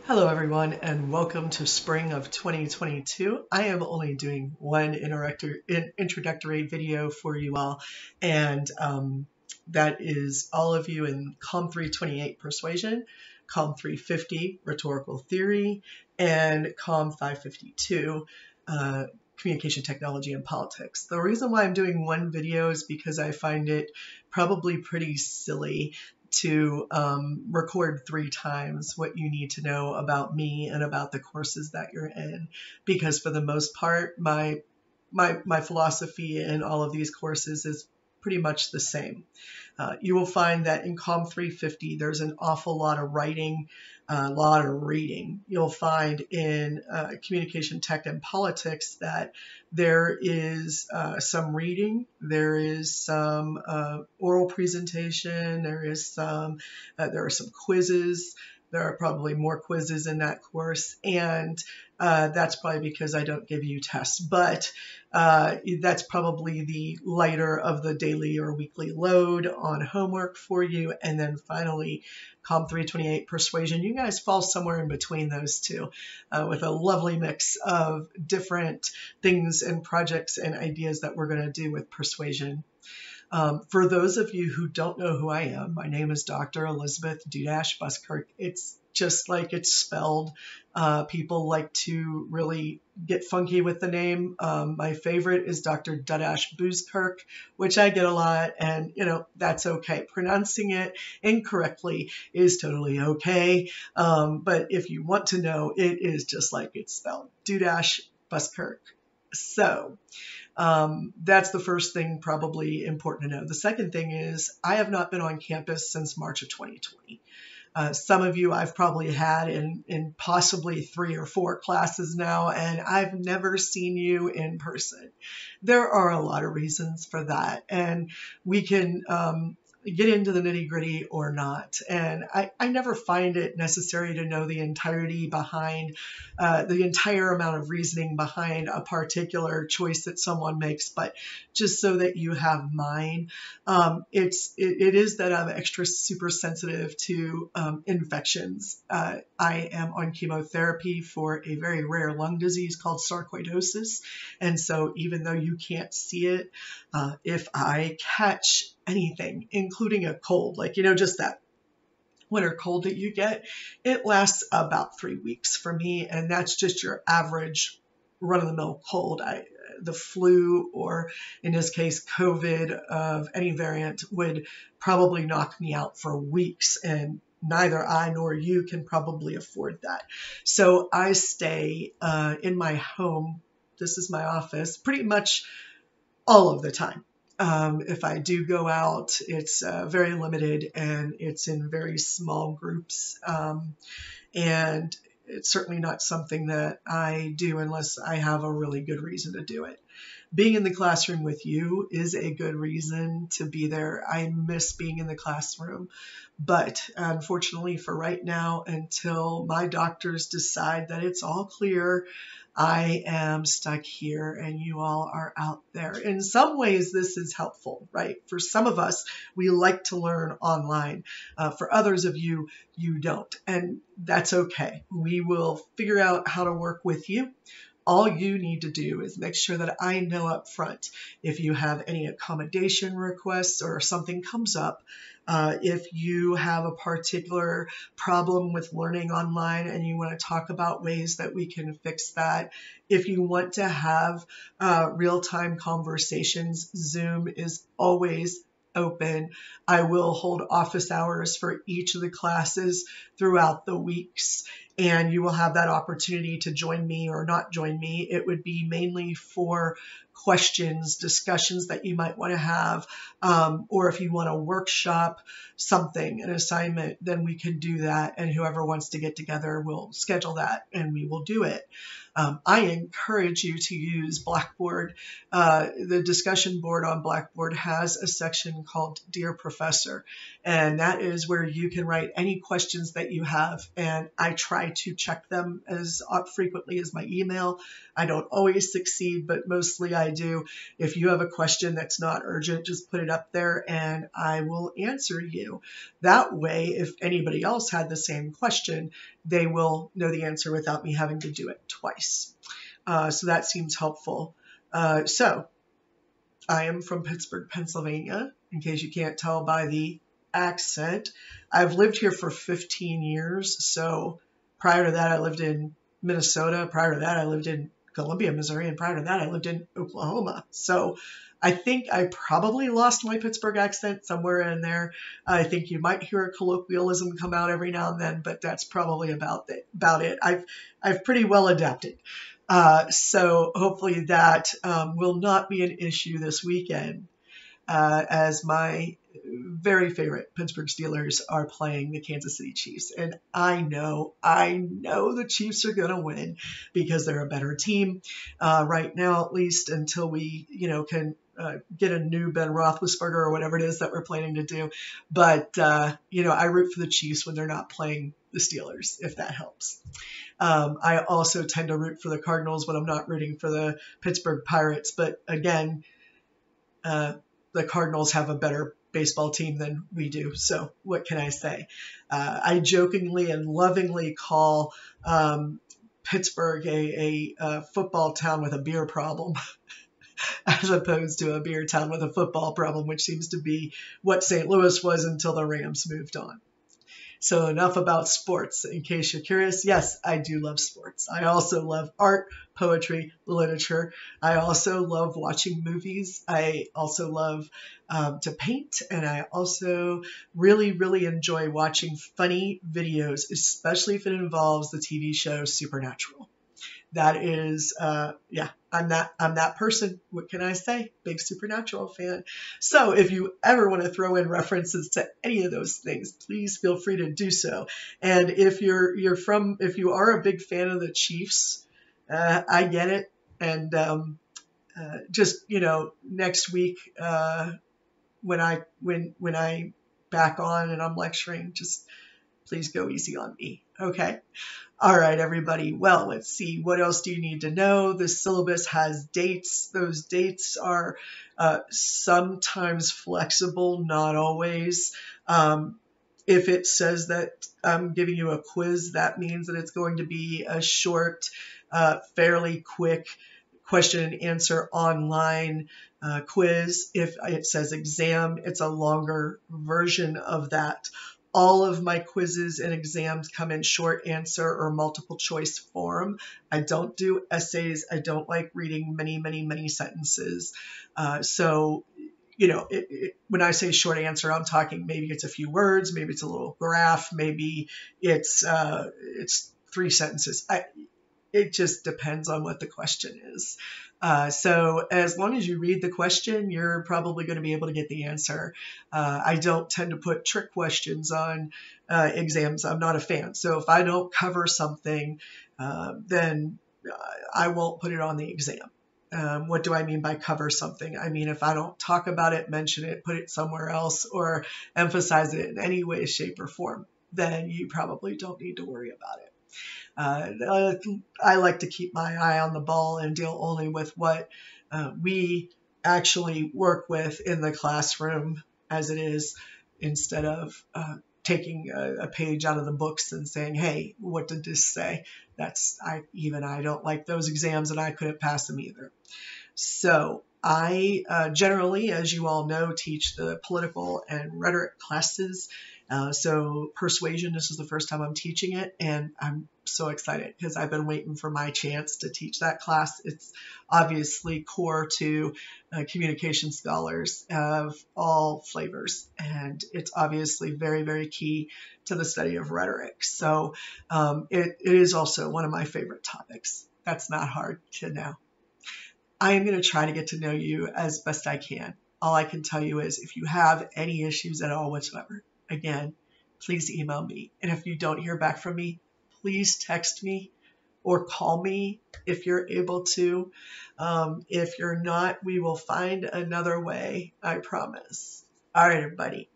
Hello, everyone, and welcome to spring of 2022. I am only doing one introductory video for you all, and that is all of you in COM 328 Persuasion, COM 350 Rhetorical Theory, and COM 552 Communication Technology and Politics. The reason why I'm doing one video is because I find it probably pretty silly to record 3 times what you need to know about me and about the courses that you're in, because for the most part, my philosophy in all of these courses is pretty much the same. You will find that in COM 350, there's an awful lot of writing, a lot of reading. You'll find in Communication Tech and Politics that there is some reading, there is some oral presentation, there are some quizzes. There are probably more quizzes in that course, and that's probably because I don't give you tests, but that's probably the lighter of the daily or weekly load on homework for you. And then finally, COM 328 Persuasion. You guys fall somewhere in between those two with a lovely mix of different things and projects and ideas that we're going to do with Persuasion. For those of you who don't know who I am, my name is Dr. Elizabeth Dudash Buskirk. It's just like it's spelled. People like to really get funky with the name. My favorite is Dr. Dudash Buskirk, which I get a lot, and that's okay. Pronouncing it incorrectly is totally okay. But if you want to know, it is just like it's spelled, Dudash Buskirk. So that's the first thing probably important to know. The second thing is I have not been on campus since March of 2020. Some of you I've probably had in possibly 3 or 4 classes now, and I've never seen you in person. There are a lot of reasons for that, and we can get into the nitty-gritty or not. And I never find it necessary to know the entirety behind, the entire amount of reasoning behind a particular choice that someone makes, but just so that you have mine. It is that I'm extra super sensitive to infections. I am on chemotherapy for a very rare lung disease called sarcoidosis. And so even though you can't see it, if I catch anything, including a cold, like, just that winter cold that you get, it lasts about 3 weeks for me. And that's just your average run-of-the-mill cold. The flu, or in this case, COVID of any variant, would probably knock me out for weeks. And neither I nor you can probably afford that. So I stay in my home. This is my office pretty much all of the time. If I do go out, it's very limited, and it's in very small groups. And it's certainly not something that I do unless I have a really good reason to do it. Being in the classroom with you is a good reason to be there. I miss being in the classroom, but unfortunately for right now, until my doctors decide that it's all clear, I am stuck here and you all are out there. In some ways, this is helpful, right? For some of us, we like to learn online. For others of you, you don't. And that's okay. We will figure out how to work with you. All you need to do is make sure that I know up front if you have any accommodation requests or something comes up. If you have a particular problem with learning online and you want to talk about ways that we can fix that. If you want to have real-time conversations, Zoom is always open. I will hold office hours for each of the classes throughout the weeks, and you will have that opportunity to join me or not join me. It would be mainly for questions, discussions that you might want to have, or if you want to workshop something, an assignment, then we can do that, and whoever wants to get together will schedule that and we will do it. I encourage you to use Blackboard. The discussion board on Blackboard has a section called Dear Professor, and that is where you can write any questions that that you have, and I try to check them as frequently as my email. I don't always succeed, but mostly I do. If you have a question that's not urgent, just put it up there and I will answer you. That way, if anybody else had the same question, they will know the answer without me having to do it twice. So that seems helpful. So I am from Pittsburgh, Pennsylvania, in case you can't tell by the accent. I've lived here for 15 years. So prior to that, I lived in Minnesota. Prior to that, I lived in Columbia, Missouri. And prior to that, I lived in Oklahoma. So I think I probably lost my Pittsburgh accent somewhere in there. I think you might hear a colloquialism come out every now and then, but that's probably about it. I've pretty well adapted. So hopefully that will not be an issue this weekend, as my very favorite Pittsburgh Steelers are playing the Kansas City Chiefs. And I know the Chiefs are going to win because they're a better team right now, at least until we, can get a new Ben Roethlisberger or whatever it is that we're planning to do. But, I root for the Chiefs when they're not playing the Steelers, if that helps. I also tend to root for the Cardinals when I'm not rooting for the Pittsburgh Pirates. But again, the Cardinals have a better baseball team than we do. So what can I say? I jokingly and lovingly call Pittsburgh a football town with a beer problem as opposed to a beer town with a football problem, which seems to be what St. Louis was until the Rams moved on. So enough about sports. In case you're curious, yes, I do love sports. I also love art, poetry, literature. I also love watching movies. I also love to paint. And I also really, really enjoy watching funny videos, especially if it involves the TV show Supernatural. That is, I'm that person. What can I say? Big Supernatural fan. So if you ever want to throw in references to any of those things, please feel free to do so. And if if you are a big fan of the Chiefs, I get it. And just next week when I back on and I'm lecturing, just please go easy on me. Okay. All right, everybody. Well, let's see. What else do you need to know? The syllabus has dates. Those dates are sometimes flexible, not always. If it says that I'm giving you a quiz, that means that it's going to be a short, fairly quick question and answer online quiz. If it says exam, it's a longer version of that. All of my quizzes and exams come in short answer or multiple choice form. I don't do essays. I don't like reading many, many, many sentences. So, when I say short answer, I'm talking maybe it's a few words, maybe it's a little graph, maybe it's 3 sentences. It just depends on what the question is. So as long as you read the question, you're probably going to be able to get the answer. I don't tend to put trick questions on exams. I'm not a fan. So if I don't cover something, then I won't put it on the exam. What do I mean by cover something? I mean, if I don't talk about it, mention it, put it somewhere else, or emphasize it in any way, shape, or form, then you probably don't need to worry about it. I like to keep my eye on the ball and deal only with what we actually work with in the classroom as it is, instead of taking a page out of the books and saying, hey, what did this say? I don't like those exams and I couldn't pass them either. So I generally, as you all know, teach the political and rhetoric classes. So persuasion, this is the first time I'm teaching it, and I'm so excited because I've been waiting for my chance to teach that class. It's obviously core to communication scholars of all flavors, and it's obviously very, very key to the study of rhetoric. So it is also one of my favorite topics. That's not hard to know. I am going to try to get to know you as best I can. All I can tell you is if you have any issues at all whatsoever, again, please email me. And if you don't hear back from me, please text me or call me if you're able to. If you're not, we will find another way, I promise. All right, everybody.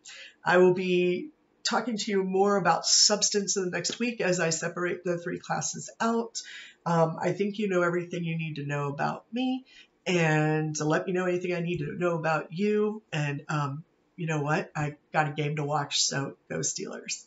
I will be talking to you more about substance in the next week as I separate the 3 classes out. I think you know everything you need to know about me, and let me know anything I need to know about you. And you know what? I got a game to watch, so go Steelers.